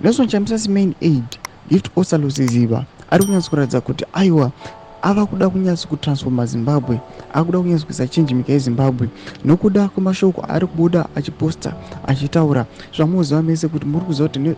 Nesonochamisa main aid gift Ostallos Siziba ari kunyatsa kuratidza kuti aiwa ava kuda kunyatsa kutransforma Zimbabwe, akuda kunyatsa kuisa change nyika yeZimbabwe nokuda kwemashoko ari kubuda achiposta achitaura zvamunoziva mese kuti muri kuziva kuti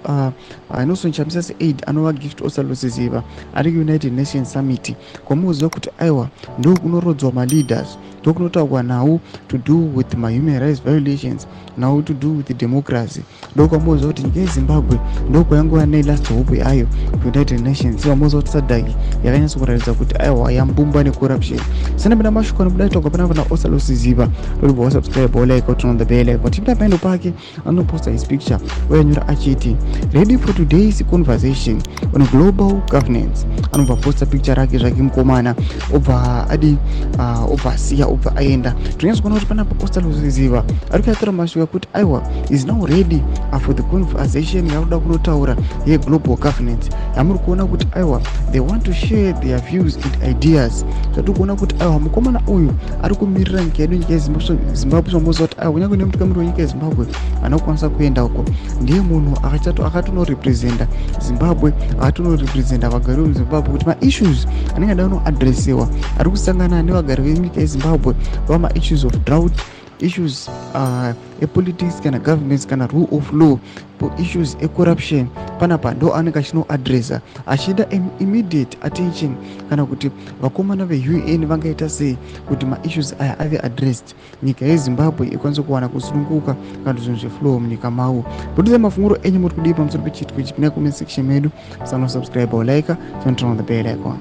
nesonochamisa aid anova gift Ostallos Siziba ari United Nations Summit kwamunoziva kuti aiwa ndo kunorodzwa maleaders ndokunotaurwa nawo to do with my human rights violations, nawo to do with democracy. Ndokwamboziva kuti nyika yeZimbabwe ndokwayangova nelast hope yayo United Nations. Vamboziva kuti SADC yakanyatsa kuratidza kuti aiwa yambumba necorruption. Sanapinda mashoko anobuda aitogwa panapa naOstallos Siziba ndobva wasubscribe like turn on the bell icon. Tipinda paendo pake anoposta his picture oyanyora achiti ready for today's conversation on global governance. Anobva posta picture rake zvake mukomana obva adi obva asiya obva aenda. Tonyatsa kuona kuti panapa Ostallos Siziba ari kuyatura mashoko kuti aiwa is now ready for the conversation yakuda kunotaura yeglobal governance yamuri kuona kuti aiwa they want to share their views and ideas. Zvatiri kuona kuti aiwa mukomana uyu ari kumirira nyika yedu, nyika yeZimbabwe. Zvamunoziva kuti aiwa kunyange nemutungamiri wenyika yeZimbabwe anokwanisa kuenda uko ndiye munhu akatonorepresenta Zimbabwe, akatonorepresenta vagari veZimbabwe kuti maissues anenge ada kunoadresiwa ari kusangana nevagari venyika yeZimbabwe vava maissues of drought, issues politics kana governments kana rule of law, issues corruption. Panapa ndo anenge achinoadresa achida immediate attention kana kuti vakomana veUN vangaita sei kuti maissues aya ave addressed, nyika yeZimbabwe ikwanise kuwana kusununguka kana zvinhu zveflow munyika mavo. Budisa mafunguro enyu muri kudii pamusoro pechiitiko ichi? Pinai comment section medu, subscribe or like, turn on the bell icon.